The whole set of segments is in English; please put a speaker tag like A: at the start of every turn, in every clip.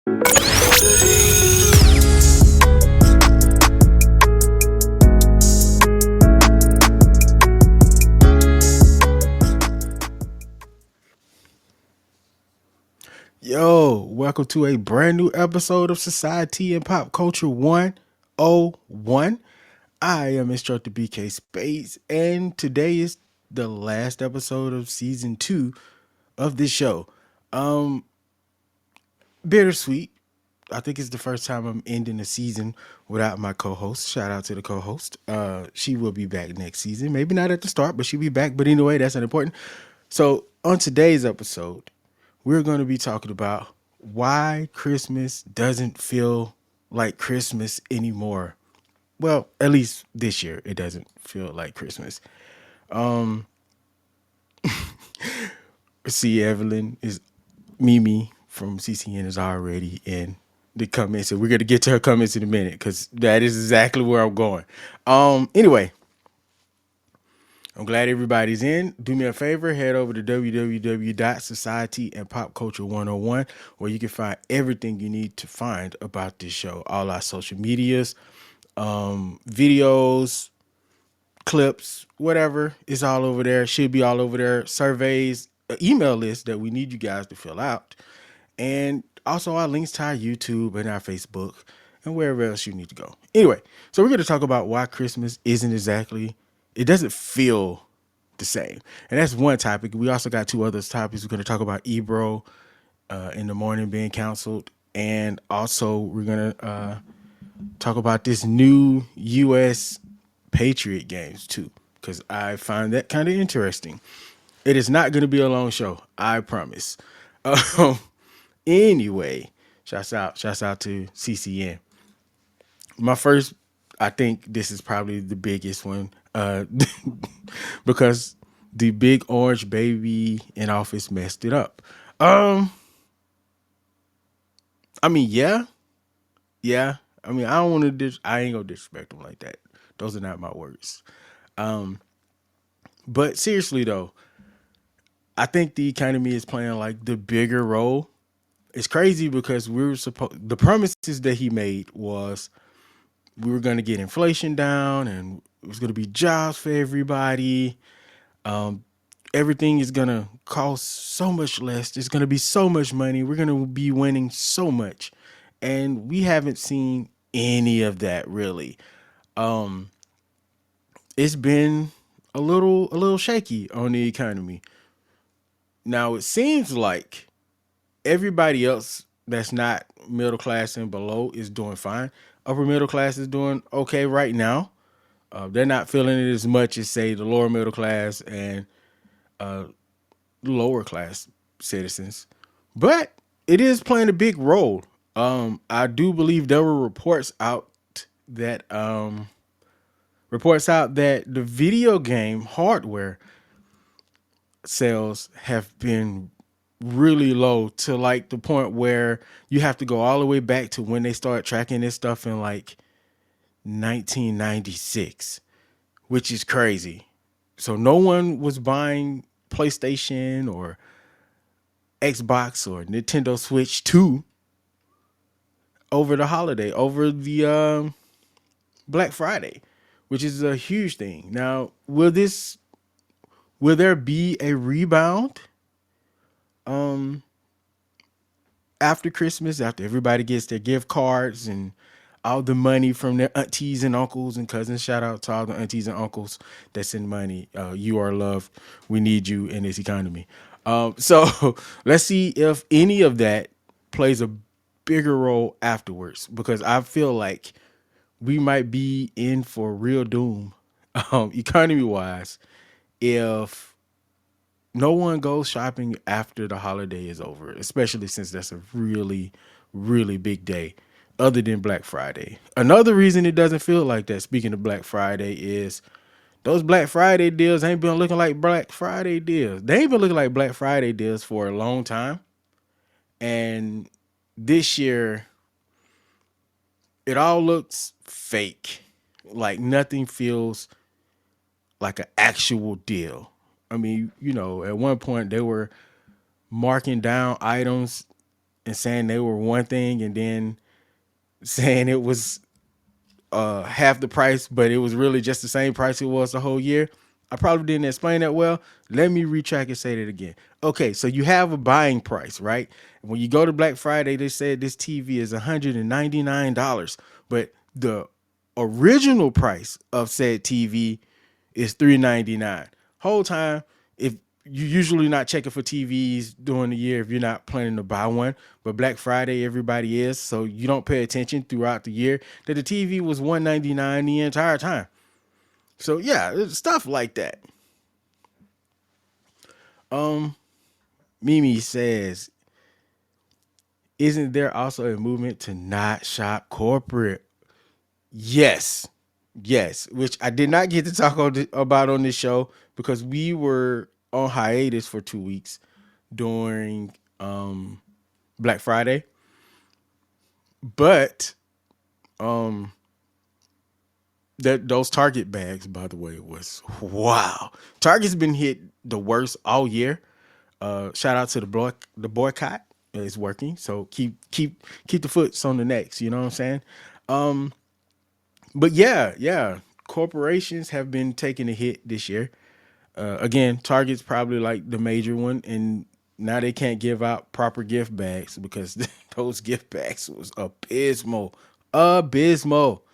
A: Yo, welcome to a brand new episode of Society and Pop Culture 101. I am Instructor BK Spades, and today is the last episode of season 2 of this show. Um, Bittersweet. I think it's the first time I'm ending the season without my co-host. Shout out to the co-host. She will be back next season. Maybe not at the start, but she'll be back. But anyway, that's not important. So on today's episode, we're going to be talking about why Christmas doesn't feel like Christmas anymore. Well, at least this year, it doesn't feel like Christmas. See, Evelyn is Mimi from CCN is already in the comments, and we're gonna get to her comments in a minute because that is exactly where I'm going. Anyway, I'm glad everybody's in. Do me a favor, head over to www.societyandpopculture101 where you can find everything you need to find about this show. All our social medias, videos, clips, whatever is all over there. Should be all over there. Surveys, an email list that we need you guys to fill out, and also our links to our YouTube and our Facebook and wherever else you need to go. Anyway, so we're going to talk about why Christmas it doesn't feel the same. And that's one topic. We also got two other topics. We're going to talk about Ebro in the morning being canceled. And also we're going to talk about this new U.S. Patriot games too, because I find that kind of interesting. It is not going to be a long show, I promise. Anyway, shouts out to CCN. I think this is probably the biggest one, because the big orange baby in office messed it up. I mean, yeah. I mean, I don't want to. I ain't gonna disrespect them like that. Those are not my words. But seriously though, I think the economy is playing like the bigger role. It's crazy because the promises that he made was we were going to get inflation down and it was going to be jobs for everybody. Everything is going to cost so much less. There's going to be so much money. We're going to be winning so much. And we haven't seen any of that really. It's been a little shaky on the economy. Now it seems like everybody else that's not middle class and below is doing fine. Upper middle class is doing okay right now. They're not feeling it as much as, say, the lower middle class and lower class citizens. But it is playing a big role. I do believe there were reports out that the video game hardware sales have been really low, to like the point where you have to go all the way back to when they started tracking this stuff in like 1996, which is crazy. So no one was buying PlayStation or Xbox or Nintendo Switch 2 over the Black Friday, which is a huge thing. Now, will there be a rebound after Christmas, after everybody gets their gift cards and all the money from their aunties and uncles and cousins? Shout out to all the aunties and uncles that send money. You are loved. We need you in this economy. So let's see if any of that plays a bigger role afterwards, because I feel like we might be in for real doom, economy wise, if no one goes shopping after the holiday is over, especially since that's a really, really big day other than Black Friday. Another reason it doesn't feel like that, speaking of Black Friday, is those Black Friday deals ain't been looking like Black Friday deals. They ain't been looking like Black Friday deals for a long time. And this year, it all looks fake. Like nothing feels like an actual deal. I mean, at one point they were marking down items and saying they were one thing and then saying it was half the price, but it was really just the same price it was the whole year. I probably didn't explain that well. Let me retrack and say that again. Okay, so you have a buying price, right? When you go to Black Friday, they said this TV is $199, but the original price of said TV is $399. Whole time, if you usually not checking for TVs during the year if you're not planning to buy one, but Black Friday everybody is, so you don't pay attention throughout the year that the TV was $199 the entire time. So yeah, it's stuff like that. Um, Mimi says, isn't there also a movement to not shop corporate? Yes, yes, which I did not get to talk about on this show because we were on hiatus for 2 weeks during Black Friday. But um that those Target bags, by the way, was wow. Target's been hit the worst all year. Shout out to the boycott. It's working. So keep the foots on the necks, you know what I'm saying? Um but yeah. Corporations have been taking a hit this year. Again, Target's probably like the major one, and now they can't give out proper gift bags because those gift bags was abysmal. Abysmal.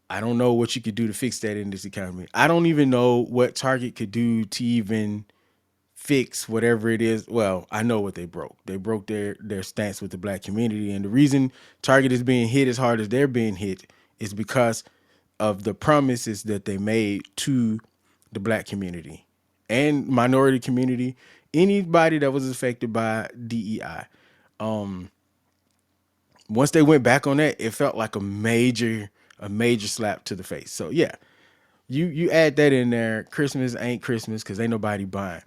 A: I don't know what you could do to fix that in this economy. I don't even know what Target could do to even fix whatever it is. Well, I know what they broke. They broke their stance with the black community, and the reason Target is being hit as hard as they're being hit is because of the promises that they made to the black community and minority community, anybody that was affected by DEI. Um, Once they went back on that, it felt like a major slap to the face. So yeah, you add that in there. Christmas ain't Christmas because ain't nobody buying.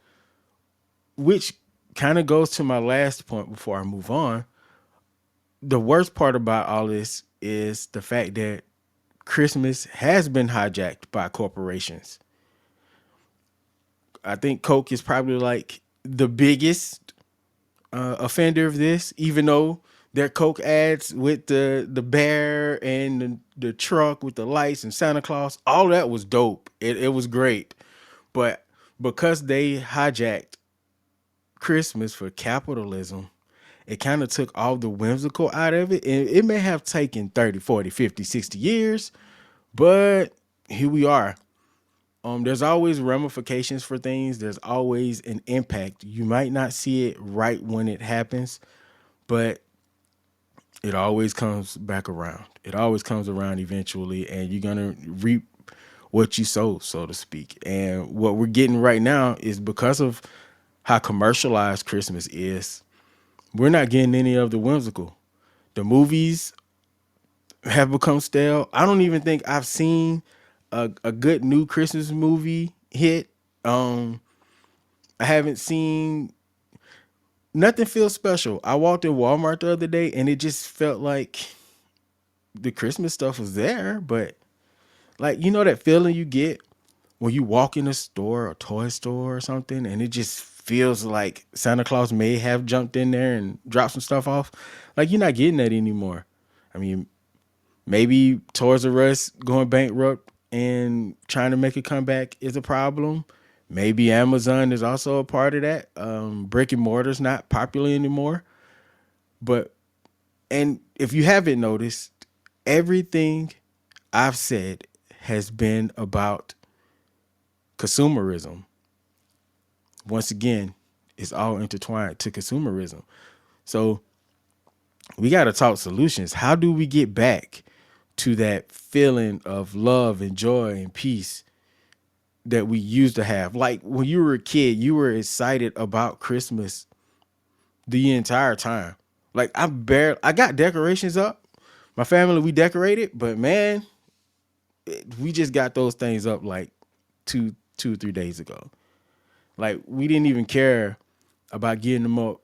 A: Which kind of goes to my last point before I move on. The worst part about all this is the fact that Christmas has been hijacked by corporations. I think Coke is probably like the biggest offender of this, even though their Coke ads with the bear and the truck with the lights and Santa Claus, all that was dope. It was great. But because they hijacked Christmas for capitalism, it kind of took all the whimsical out of it. And it may have taken 30, 40, 50, 60 years, but here we are. There's always ramifications for things. There's always an impact. You might not see it right when it happens, but it always comes back around. It always comes around eventually, and you're gonna reap what you sow, so to speak. And what we're getting right now is because of how commercialized Christmas is, we're not getting any of the whimsical. The movies have become stale. I don't even think I've seen a good new Christmas movie hit. Um, I haven't seen nothing feels special. I walked in Walmart the other day and it just felt like the Christmas stuff was there, but like you know that feeling you get when you walk in a store, a toy store or something, and it just feels like Santa Claus may have jumped in there and dropped some stuff off. Like you're not getting that anymore. I mean, maybe Toys R Us going bankrupt and trying to make a comeback is a problem. Maybe Amazon is also a part of that. Brick and mortar's not popular anymore. But and if you haven't noticed, everything I've said has been about consumerism. Once again, it's all intertwined to consumerism. So we got to talk solutions. How do we get back to that feeling of love and joy and peace that we used to have? Like when you were a kid, you were excited about Christmas the entire time. Like I got decorations up. My family, we decorated, but man, we just got those things up like 2 2 3 days ago. Like we didn't even care about getting them up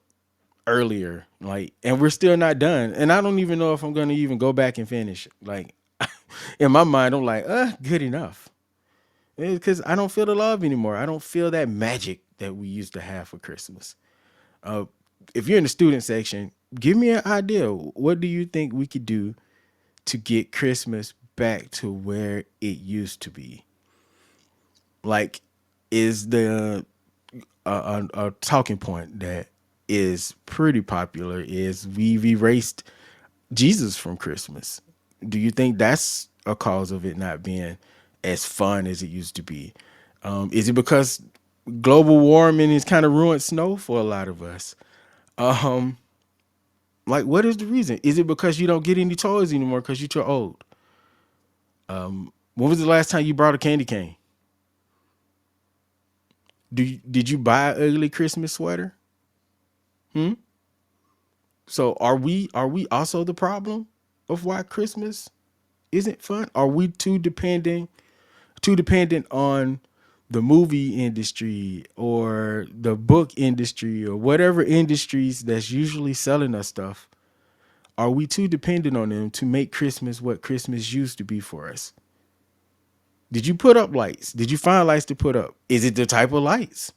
A: earlier. Like, and we're still not done. And I don't even know if I'm gonna even go back and finish. Like in my mind, I'm like, good enough. Because I don't feel the love anymore. I don't feel that magic that we used to have for Christmas. Uh, if you're in the student section, Give me an idea. What do you think we could do to get Christmas back to where it used to be? Like, is the a talking point that is pretty popular is we've erased Jesus from Christmas. Do you think that's a cause of it not being as fun as it used to be? Is it because global warming has kind of ruined snow for a lot of us? Um, like, what is the reason? Is it because you don't get any toys anymore because you're too old? When was the last time you brought a candy cane? Did you buy an ugly Christmas sweater? Hmm? So are we also the problem of why Christmas isn't fun? Are we too dependent on the movie industry or the book industry or whatever industries that's usually selling us stuff? Are we too dependent on them to make Christmas what Christmas used to be for us? Did you put up lights? Did you find lights to put up? Is it the type of lights?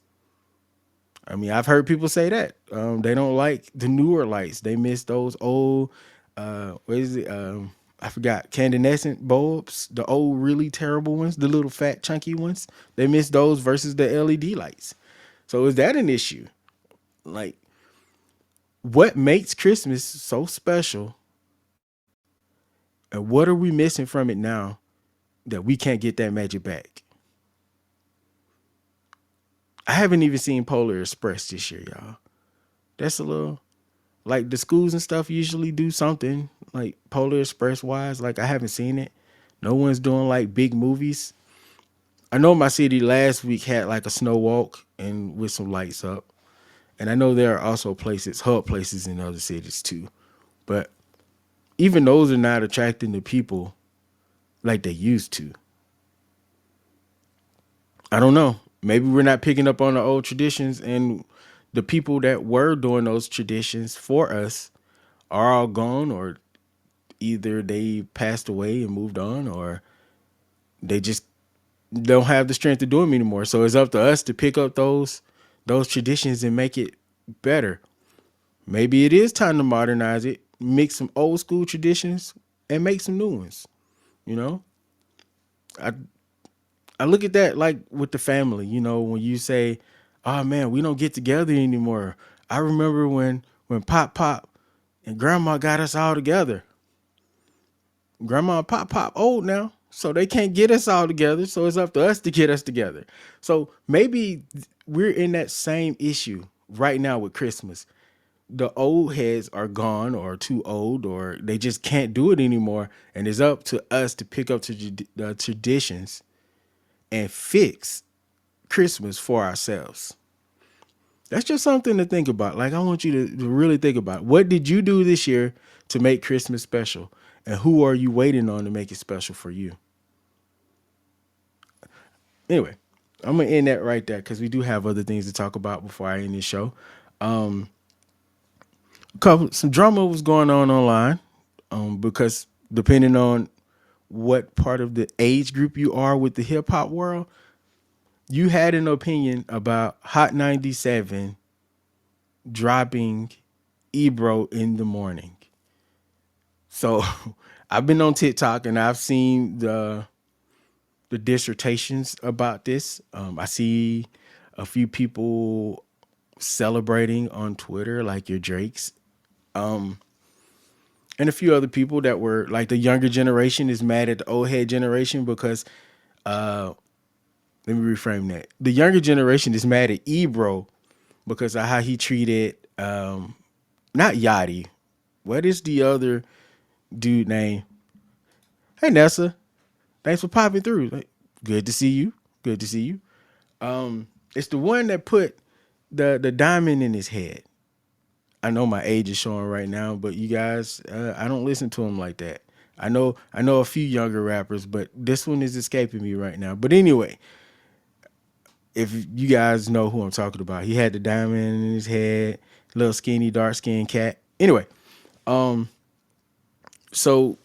A: I mean, I've heard people say that they don't like the newer lights. They miss those old, what is it? I forgot, candescent bulbs, the old, really terrible ones, the little fat, chunky ones. They miss those versus the LED lights. So is that an issue? Like, what makes Christmas so special, and what are we missing from it now that we can't get that magic back? I haven't even seen Polar Express this year, y'all. That's a little like the schools and stuff usually do something like Polar Express wise. Like I haven't seen it. No one's doing like big movies. I know my city last week had like a snow walk and with some lights up. And I know there are also places, hub places in other cities too. But even those are not attracting the people like they used to. I don't know. Maybe we're not picking up on the old traditions and the people that were doing those traditions for us are all gone, or either they passed away and moved on, or they just don't have the strength to do them anymore. So it's up to us to pick up those traditions and make it better. Maybe it is time to modernize it, mix some old school traditions and make some new ones. You know, I I look at that like with the family. You know, when you say, "Oh man, we don't get together anymore." I remember when Pop and Grandma got us all together. Grandma and Pop old now, so they can't get us all together. So it's up to us to get us together. So maybe we're in that same issue right now with Christmas. The old heads are gone or too old or they just can't do it anymore. And it's up to us to pick up the traditions and fix Christmas for ourselves. That's just something to think about. Like, I want you to really think about what did you do this year to make Christmas special? And who are you waiting on to make it special for you? Anyway, I'm going to end that right there because we do have other things to talk about before I end this show. Some drama was going on online because depending on what part of the age group you are with the hip hop world, you had an opinion about Hot 97 dropping Ebro in the morning. So I've been on TikTok and I've seen the dissertations about this. I see a few people celebrating on Twitter, like your Drakes, and a few other people that were like the younger generation is mad at the old head generation because let me reframe that. The younger generation is mad at Ebro because of how he treated not Yachty. What is the other dude name? Hey Nessa, thanks for popping through. Like, good to see you. Good to see you. It's the one that put the diamond in his head. I know my age is showing right now, but you guys, I don't listen to him like that. I know a few younger rappers, but this one is escaping me right now. But anyway, if you guys know who I'm talking about, he had the diamond in his head, little skinny, dark skinned cat. Anyway, so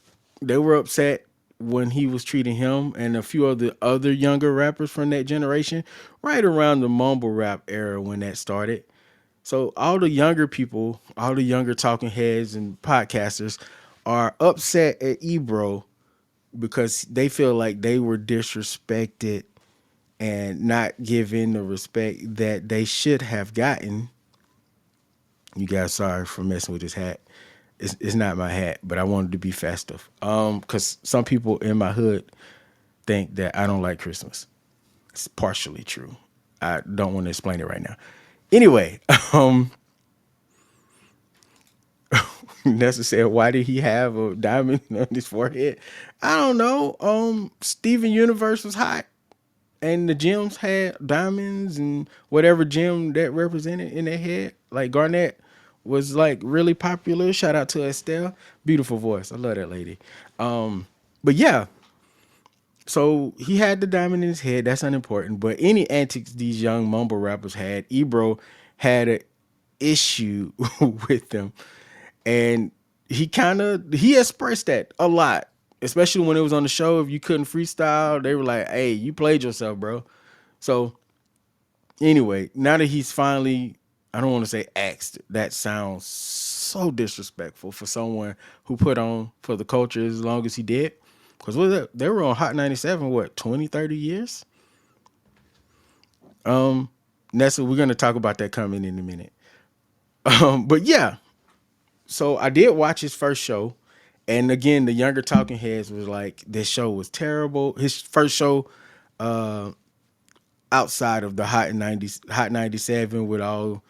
A: they were upset when he was treating him and a few of the other younger rappers from that generation, right around the mumble rap era when that started. So all the younger people, all the younger talking heads and podcasters are upset at Ebro because they feel like they were disrespected and not given the respect that they should have gotten. You guys, sorry for messing with this hat. It's not my hat, but I wanted to be festive. Because some people in my hood think that I don't like Christmas. It's partially true. I don't want to explain it right now. Anyway, Nessa said, why did he have a diamond on his forehead? I don't know. Steven Universe was hot, and the gems had diamonds and whatever gem that represented in their head. Like Garnett was like really popular. Shout out to Estelle. Beautiful voice. I love that lady. But yeah, so he had the diamond in his head. That's unimportant. But any antics these young mumble rappers had, Ebro had an issue with them, and he expressed that a lot, especially when it was on the show. If you couldn't freestyle, they were like, "Hey, you played yourself, bro." So anyway, now that he's finally, I don't want to say axed. That sounds so disrespectful for someone who put on for the culture as long as he did. Because what was that? They were on Hot 97, what, 20, 30 years? Nessa, we're going to talk about that coming in a minute. But yeah, so I did watch his first show. And again, the younger talking heads was like, this show was terrible. His first show outside of the Hot 97 with all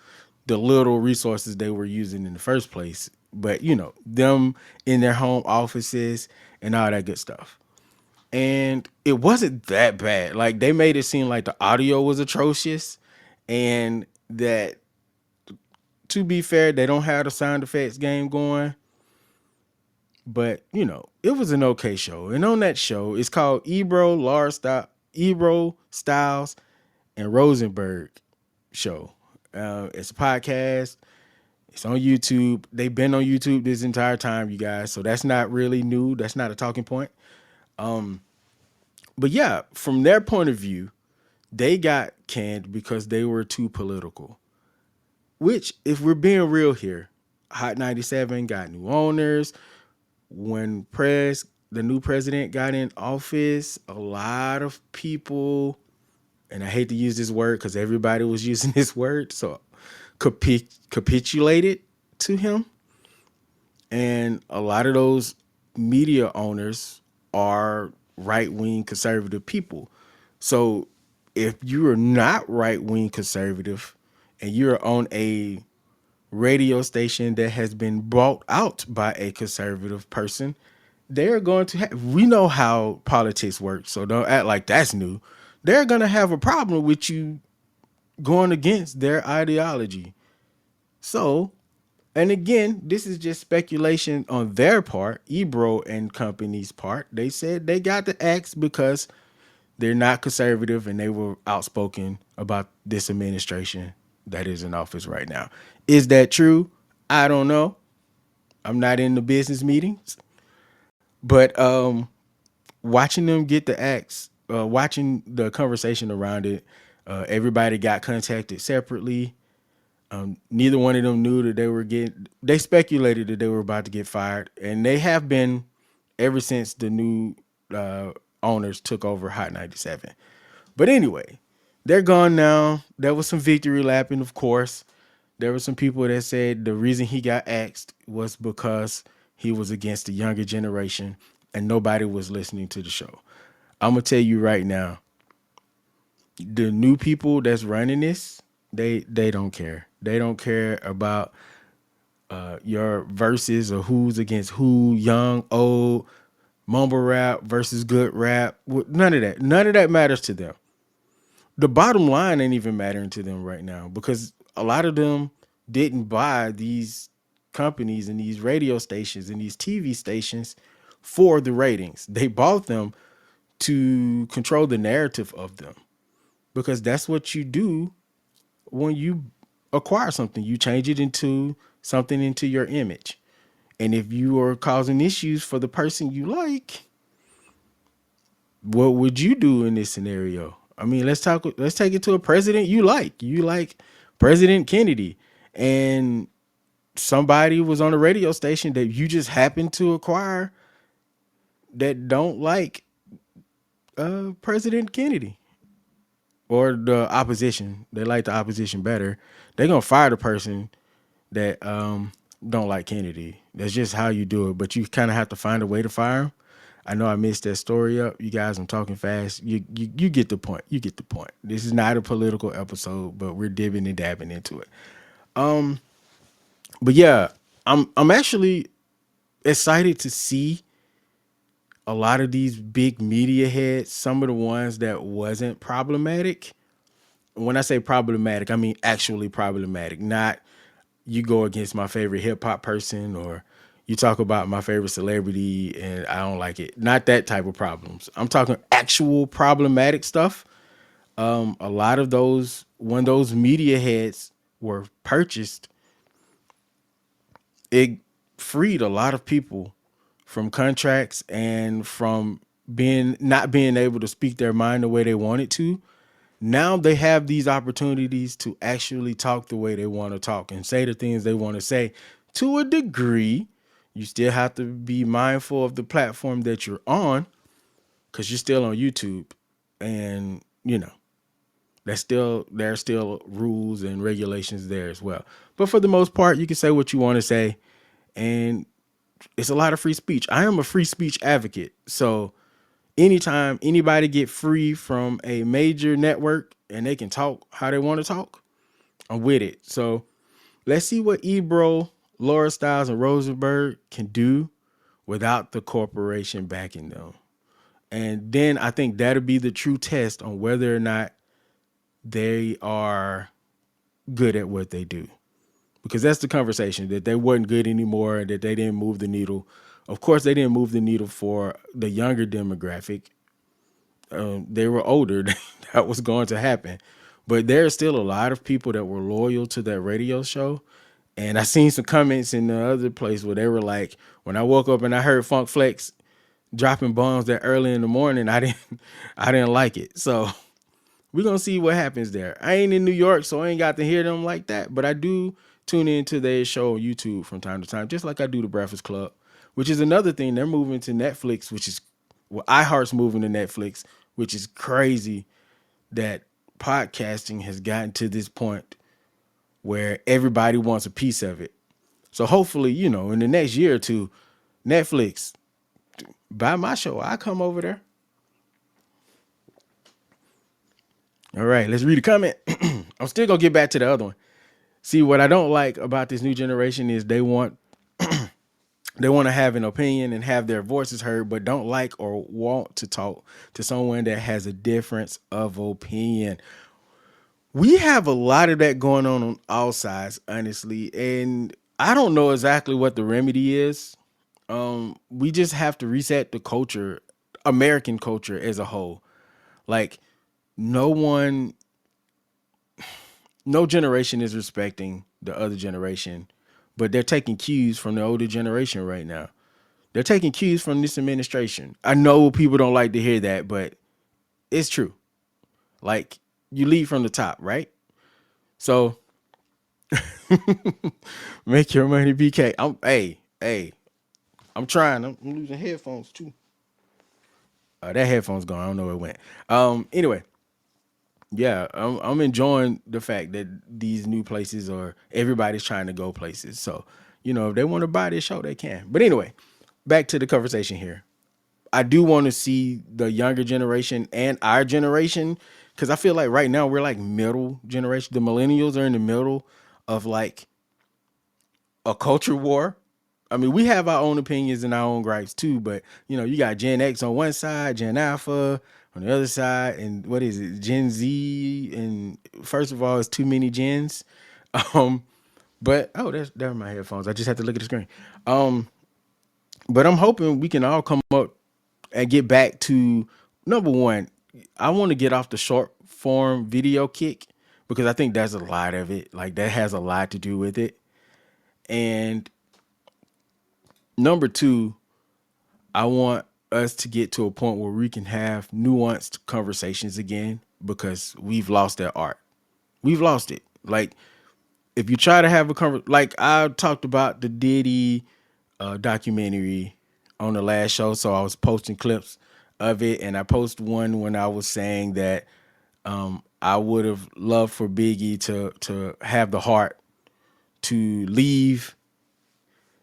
A: the little resources they were using in the first place. But, you know, them in their home offices and all that good stuff. And it wasn't that bad. Like, they made it seem like the audio was atrocious and that, to be fair, they don't have the sound effects game going. But, you know, it was an okay show. And on that show, it's called Ebro, Styles, and Rosenberg show. It's a podcast. It's on YouTube. They've been on YouTube this entire time, you guys. So that's not really new. That's not a talking point. But yeah, from their point of view, they got canned because they were too political. Which, if we're being real here, Hot 97 got new owners. When the new president got in office, a lot of people, and I hate to use this word because everybody was using this word, so capitulated to him. And a lot of those media owners are right-wing conservative people. So if you are not right-wing conservative and you're on a radio station that has been bought out by a conservative person, they're going to we know how politics works, so don't act like that's new. They're going to have a problem with you going against their ideology. So, and again, this is just speculation on their part, Ebro and company's part. They said they got the axe because they're not conservative and they were outspoken about this administration that is in office right now. Is that true? I don't know. I'm not in the business meetings, but watching them get the axe, watching the conversation around it, everybody got contacted separately. Neither one of them knew that they speculated that they were about to get fired, and they have been ever since the new owners took over Hot 97. But anyway, they're gone now. There was some victory lapping, of course. There were some people that said the reason he got axed was because he was against the younger generation and nobody was listening to the show. I'm gonna tell you right now, the new people that's running this, they don't care. They don't care about your verses or who's against who, young, old, mumble rap versus good rap. None of that. None of that matters to them. The bottom line ain't even mattering to them right now because a lot of them didn't buy these companies and these radio stations and these TV stations for the ratings. They bought them to control the narrative of them because that's what you do when you acquire something. You change it into something into your image. And if you are causing issues for the person you like, what would you do in this scenario? I mean, let's take it to a president you like. You like President Kennedy. and somebody was on a radio station that you just happened to acquire that don't like President Kennedy or the opposition. They like the opposition better. They're gonna fire the person that don't like Kennedy. That's just how you do it. But you kind of have to find a way to fire him. I know I missed that story up. You guys, I'm talking fast. You get the point. You get the point. This is not a political episode, but we're dibbing and dabbing into it. But yeah, I'm actually excited to see a lot of these big media heads, some of the ones that wasn't problematic. When I say problematic, I mean actually problematic, not you go against my favorite hip hop person or you talk about my favorite celebrity and I don't like it. Not that type of problems. I'm talking actual problematic stuff. A lot of those, when those media heads were purchased, it freed a lot of people from contracts and from being not being able to speak their mind the way they wanted to. Now they have these opportunities to actually talk the way they want to talk and say the things they want to say to a degree. You still have to be mindful of the platform that you're on because you're still on YouTube. And, you know, there's still rules and regulations there as well. But for the most part, you can say what you want to say. And it's a lot of free speech. I am a free speech advocate. So anytime anybody get free from a major network and they can talk how they want to talk, I'm with it. So let's see what Ebro, Laura Stylez, and Rosenberg can do without the corporation backing them. And then I think that'll be the true test on whether or not they are good at what they do. Because that's the conversation, that they wasn't good anymore, that they didn't move the needle. Of course, they didn't move the needle for the younger demographic. They were older. That was going to happen. But there are still a lot of people that were loyal to that radio show. And I seen some comments in the other place where they were like, when I woke up and I heard Funk Flex dropping bombs that early in the morning, I didn't like it. So we're gonna see what happens there. I ain't in New York, so I ain't got to hear them like that. But I do tune into their show on YouTube from time to time, just like I do the Breakfast Club, which is another thing. They're moving to Netflix, which is well, iHeart's moving to Netflix, which is crazy that podcasting has gotten to this point where everybody wants a piece of it. So hopefully, you know, in the next year or two, Netflix, buy my show. I come over there. All right, let's read a comment. I'm still gonna get back to the other one. See, what I don't like about this new generation is they want to have an opinion and have their voices heard, but don't like or want to talk to someone that has a difference of opinion. We have a lot of that going on all sides, honestly, and I don't know exactly what the remedy is. We just have to reset the culture, American culture as a whole. Like no one, no generation is respecting the other generation, but they're taking cues from the older generation right now. They're taking cues from this administration. I know people don't like to hear that, but it's true. Like you lead from the top, right? So make your money, BK. I'm trying. I'm losing headphones too. That headphone's gone. I don't know where it went. Anyway, yeah, I'm enjoying the fact that these new places are everybody's trying to go places. So, you know, if they want to buy this show, they can. But anyway, back to the conversation here. I do want to see the younger generation and our generation because I feel like right now we're like middle generation. The millennials are in the middle of like a culture war. I mean, we have our own opinions and our own gripes too, but you know, you got Gen X on one side, Gen Alpha on the other side, and what is it, Gen Z? And first of all, it's too many gens. Um, but oh, there are my headphones. I just have to look at the screen. But I'm hoping we can all come up and get back to number one. I want to get off the short form video kick because I think that's a lot of it. Like that has a lot to do with it. And number two, I want us to get to a point where we can have nuanced conversations again because we've lost that art. We've lost it. Like if you try to have a conversation, like I talked about the Diddy documentary on the last show, so I was posting clips of it, and I posted one when I was saying that I would have loved for Biggie to have the heart to leave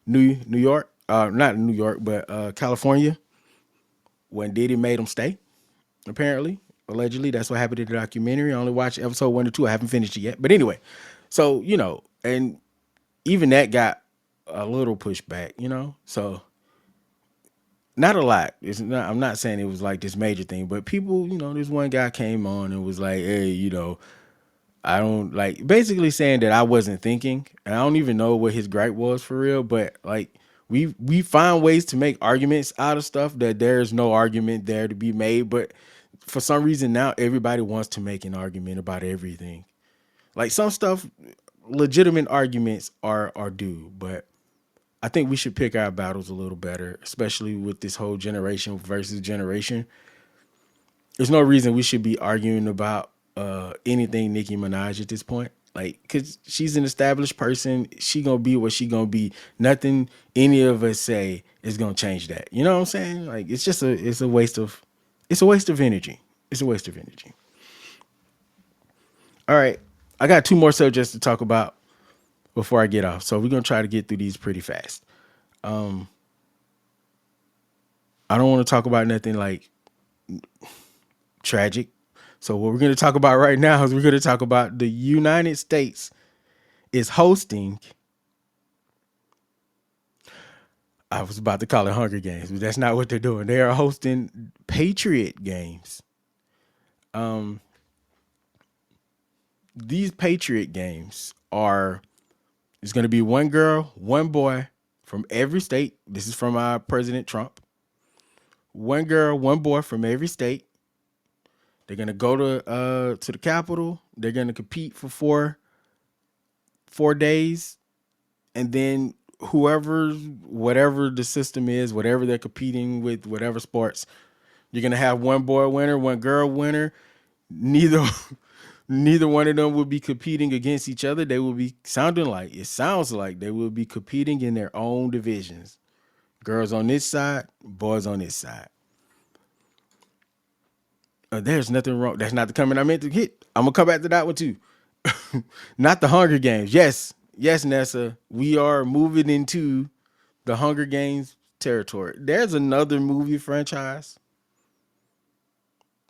A: New York, not New York, but California when Diddy made him stay. Apparently, allegedly, that's what happened in the documentary. I only watched episode 1 or 2. I haven't finished it yet, but anyway, so and even that got a little pushback, So not a lot. It's not. I'm not saying it was like this major thing, but people, this one guy came on and was like, "Hey, I don't like," basically saying that I wasn't thinking, and I don't even know what his gripe was for real. But like, we find ways to make arguments out of stuff that there's no argument there to be made. But for some reason now, everybody wants to make an argument about everything. Like some stuff, legitimate arguments are due, but I think we should pick our battles a little better, especially with this whole generation versus generation. There's no reason we should be arguing about anything Nicki Minaj at this point. Like, cause she's an established person. She gonna be what she gonna be. Nothing any of us say is gonna change that. You know what I'm saying? Like, it's a waste of energy. It's a waste of energy. All right, I got two more subjects to talk about before I get off. So we're gonna try to get through these pretty fast. I don't want to talk about nothing like tragic. So what we're going to talk about right now is we're going to talk about the United States is hosting. I was about to call it Hunger Games, but that's not what they're doing. They are hosting Patriot Games. These Patriot Games are it's going to be one girl, one boy from every state. This is from our President Trump. One girl, one boy from every state. They're gonna go to the Capitol. They're gonna compete for four days, and then whatever the system is, whatever they're competing with, whatever sports, you're gonna have one boy winner, one girl winner. Neither neither one of them will be competing against each other. They will be sounds like they will be competing in their own divisions. Girls on this side, boys on this side. There's nothing wrong. That's not the comment I meant to hit. I'm gonna come back to that one too. Not the Hunger Games. Yes, Nessa. We are moving into the Hunger Games territory. There's another movie franchise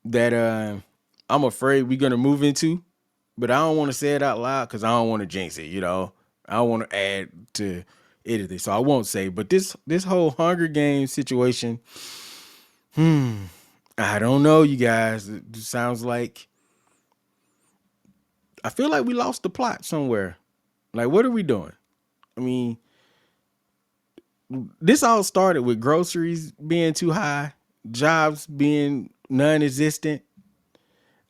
A: that I'm afraid we're gonna move into, but I don't want to say it out loud because I don't want to jinx it. I don't want to add to anything, so I won't say. But this whole Hunger Games situation, I don't know, you guys. It sounds like I feel like we lost the plot somewhere. Like, what are we doing? I mean, this all started with groceries being too high, jobs being non-existent.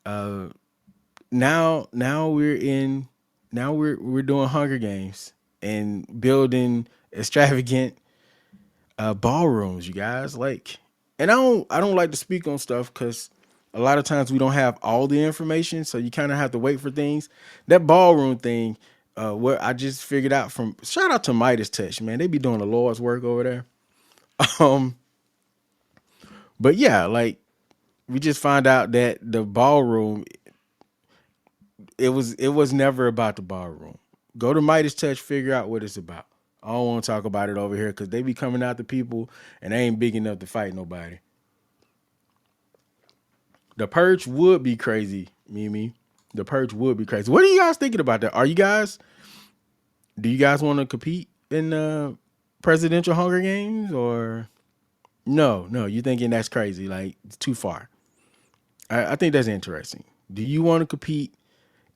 A: Now we're doing Hunger Games and building extravagant ballrooms, you guys. Like, and I don't like to speak on stuff because a lot of times we don't have all the information, so you kind of have to wait for things. That ballroom thing, what I just figured out from shout out to Midas Touch, man. They be doing the Lord's work over there. Um, but yeah, like we just find out that the ballroom, it was never about the ballroom. Go to Midas Touch, figure out what it's about. I don't want to talk about it over here because they be coming out to people and they ain't big enough to fight nobody. The purge would be crazy, Mimi. The purge would be crazy. What are you guys thinking about that? Do you guys want to compete in the presidential Hunger Games or no? You thinking that's crazy? Like it's too far. I think that's interesting. Do you want to compete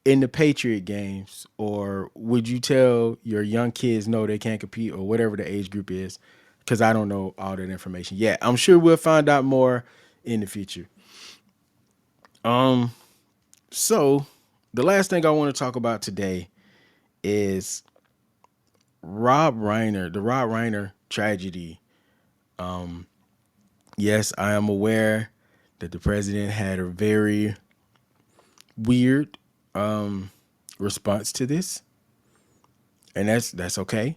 A: in the Patriot Games, or would you tell your young kids no, they can't compete, or whatever the age group is? Because I don't know all that information yet. I'm sure we'll find out more in the future. So the last thing I want to talk about today is the Rob Reiner tragedy. Yes, I am aware that the president had a very weird response to this. and that's okay.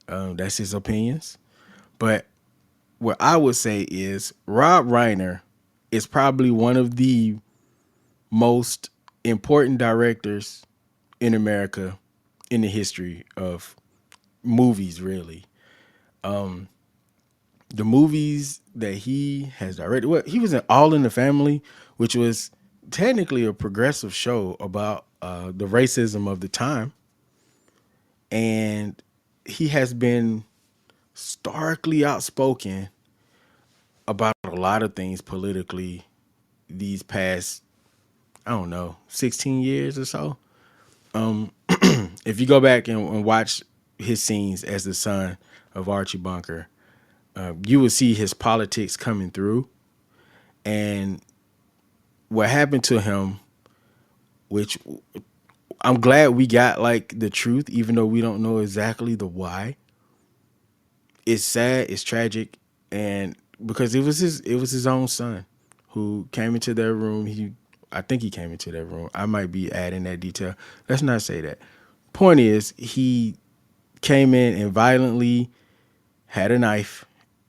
A: That's his opinions. But what I would say is Rob Reiner is probably one of the most important directors in America in the history of movies, really. The movies that he has directed, well, he was in All in the Family, which was technically a progressive show about the racism of the time. And he has been starkly outspoken about a lot of things politically these past, I don't know, 16 years or so. If you go back and watch his scenes as the son of Archie Bunker, you will see his politics coming through. And what happened to him, which I'm glad we got like the truth, even though we don't know exactly the why. It's sad, it's tragic, and because it was his own son who came into their room. I think he came into their room. I might be adding that detail. Let's not say that. Point is, he came in and violently had a knife,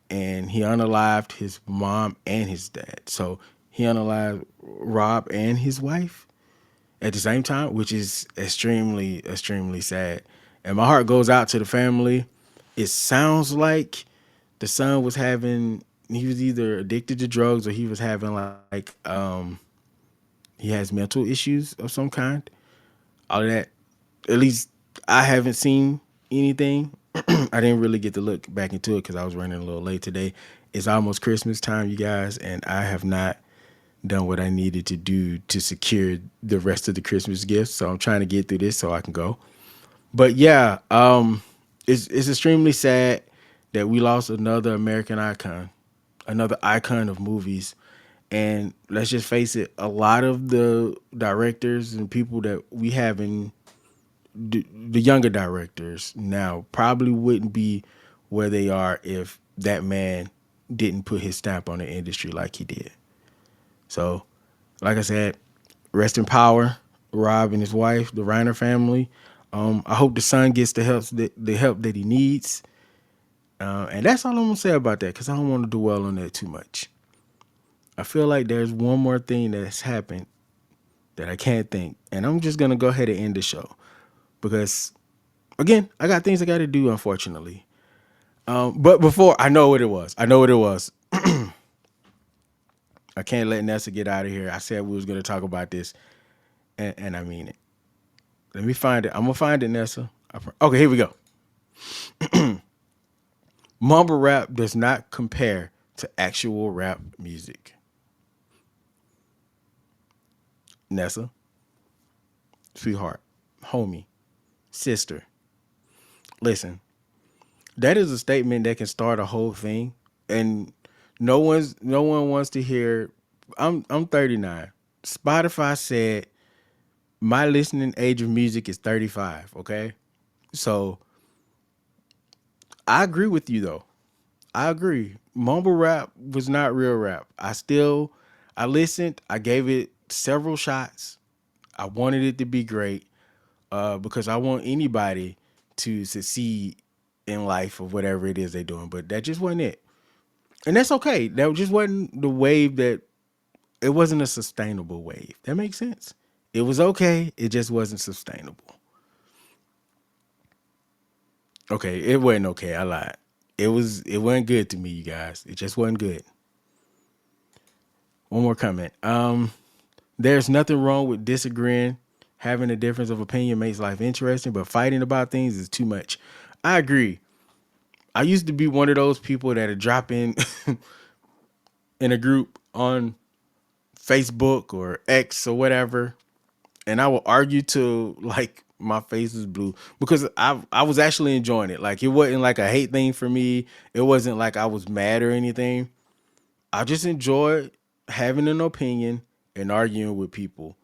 A: and he unalived his mom and his dad. So he unalived Rob and his wife at the same time, which is extremely, extremely sad. And my heart goes out to the family. It sounds like the son was having, he was either addicted to drugs or he was having he has mental issues of some kind. All of that, at least I haven't seen anything. I didn't really get to look back into it because I was running a little late today. It's almost Christmas time, you guys, and I have not done what I needed to do to secure the rest of the Christmas gifts. So I'm trying to get through this so I can go. But yeah, it's extremely sad that we lost another American icon, another icon of movies. And let's just face it, a lot of the directors and people that we have in the younger directors now probably wouldn't be where they are if that man didn't put his stamp on the industry like he did. So, like I said, rest in power, Rob and his wife, the Reiner family. I hope the son gets the help that he needs, and that's all I'm gonna say about that because I don't want to dwell on that too much. I feel like there's one more thing that's happened that I can't think, and I'm just gonna go ahead and end the show because again, I got things I got to do, unfortunately. But before I know what it was, I know what it was. I can't let Nessa get out of here. I said we was gonna talk about this, and I mean it. Let me find it. I'm gonna find it, Nessa. Okay, here we go. Mumble rap does not compare to actual rap music. Nessa, sweetheart, homie, sister, listen. That is a statement that can start a whole thing, and no one wants to hear. I'm 39. Spotify said my listening age of music is 35. Okay, so I agree with you though. I agree. Mumble rap was not real rap. I listened. I gave it several shots. I wanted it to be great because I want anybody to succeed in life or whatever it is they're doing. But that just wasn't it. And that's okay. That just wasn't the wave that, it wasn't a sustainable wave. That makes sense. It was okay. It just wasn't sustainable. Okay, it wasn't okay. I lied. It wasn't good to me, you guys. It just wasn't good. One more comment. There's nothing wrong with disagreeing. Having a difference of opinion makes life interesting, but fighting about things is too much. I agree. I used to be one of those people that would drop in in a group on Facebook or X or whatever, and I would argue to like my face is blue because I was actually enjoying it. Like it wasn't like a hate thing for me. It wasn't like I was mad or anything. I just enjoyed having an opinion and arguing with people.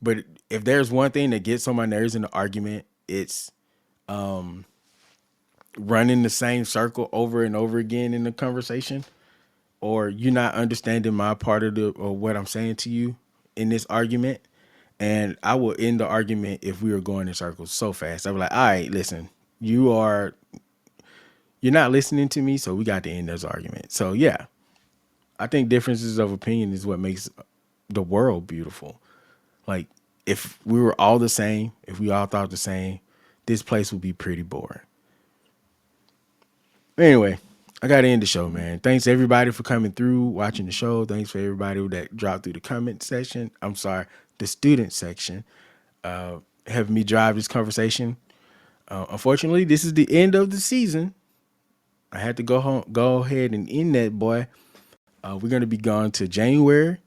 A: But if there's one thing that gets on my nerves in the argument, it's running the same circle over and over again in the conversation, or you not understanding my part of the or what I'm saying to you in this argument. And I will end the argument if we were going in circles so fast. I'd be like, all right, listen, you're not listening to me, so we got to end this argument. So yeah, I think differences of opinion is what makes the world beautiful. Like if we were all the same, if we all thought the same, this place would be pretty boring. Anyway, I got to end the show, man. Thanks everybody for coming through, watching the show. Thanks for everybody that dropped through the comment section. I'm sorry, the student section, having me drive this conversation. Unfortunately, this is the end of the season. I had to go home, go ahead and end that, boy. We're gonna be gone to January.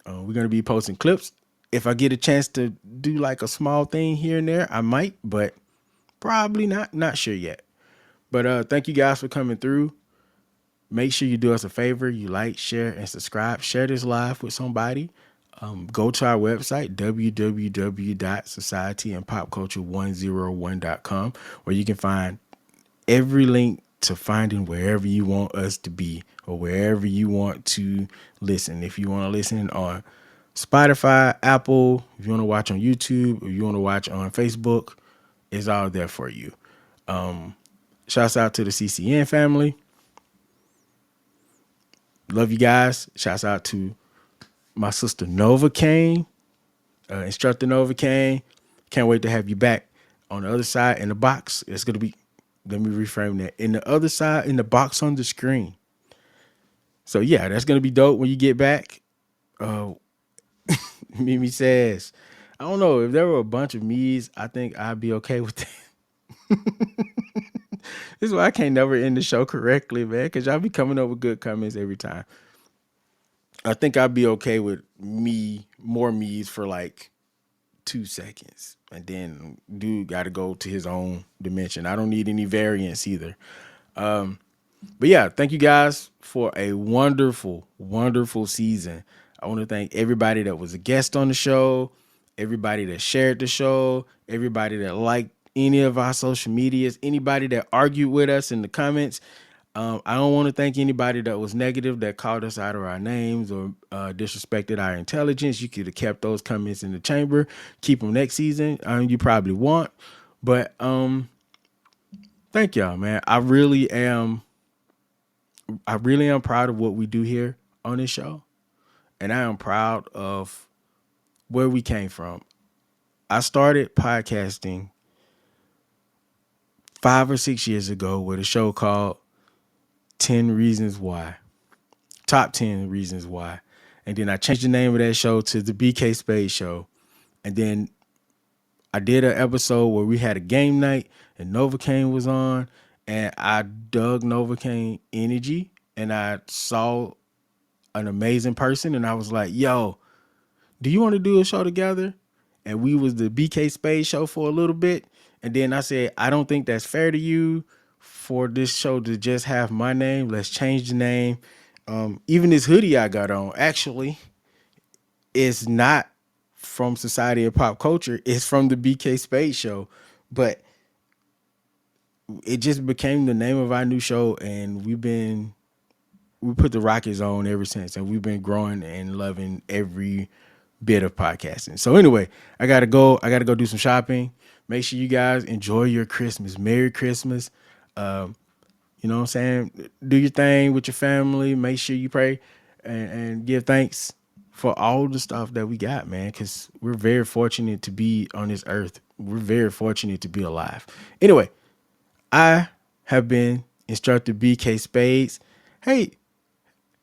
A: We're gonna be posting clips. If I get a chance to do like a small thing here and there, I might, but probably not. Not sure yet. But thank you guys for coming through. Make sure you do us a favor. You like, share, and subscribe. Share this live with somebody. Go to our website, www.societyandpopculture101.com, where you can find every link to finding wherever you want us to be or wherever you want to listen. If you want to listen on Spotify, Apple, if you want to watch on YouTube, if you want to watch on Facebook, it's all there for you. Shouts out to the CCN family. Love you guys. Shouts out to my sister Nova Kane, Instructor Nova Kane. Can't wait to have you back on the other side in the box. It's going to be, let me reframe that. In the other side, in the box on the screen. So yeah, that's going to be dope when you get back. Mimi says, I don't know, if there were a bunch of me's, I think I'd be okay with that. This is why I can't never end the show correctly, man, because y'all be coming up with good comments every time. I think I'd be okay with more me's for like 2 seconds. And then dude got to go to his own dimension. I don't need any variance either. But yeah, thank you guys for a wonderful, wonderful season. I want to thank everybody that was a guest on the show, everybody that shared the show, everybody that liked any of our social medias, anybody that argued with us in the comments. I don't want to thank anybody that was negative, that called us out of our names or disrespected our intelligence. You could have kept those comments in the chamber, keep them next season. You probably want, but thank y'all, man. I really am proud of what we do here on this show. And I am proud of where we came from. I started podcasting 5 or 6 years ago with a show called 10 Reasons Why. Top 10 Reasons Why. And then I changed the name of that show to the BK Spade Show. And then I did an episode where we had a game night and Novocaine was on. And I dug Novocaine energy and I saw an amazing person. And I was like, yo, do you want to do a show together? And we was the BK Spade Show for a little bit. And then I said, I don't think that's fair to you for this show to just have my name. Let's change the name. Even this hoodie I got on, actually, is not from Society of Pop Culture. It's from the BK Spade Show. But it just became the name of our new show. And we put the Rockets on ever since. And we've been growing and loving every bit of podcasting. So anyway, I gotta go do some shopping. Make sure you guys enjoy your Christmas. Merry Christmas. You know what I'm saying? Do your thing with your family. Make sure you pray and give thanks for all the stuff that we got, man, because we're very fortunate to be on this earth. We're very fortunate to be alive. Anyway, I have been Instructor BK Spades. Hey,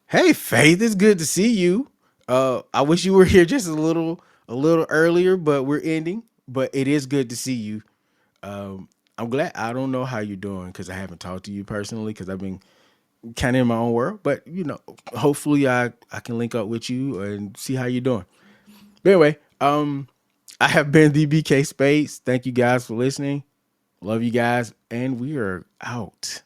A: Faith, it's good to see you. I wish you were here just a little earlier, but we're ending. But it is good to see you. I'm glad. I don't know how you're doing because I haven't talked to you personally because I've been kind of in my own world. But hopefully I can link up with you and see how you're doing. But anyway, I have been the BK Spades. Thank you guys for listening. Love you guys, and we are out.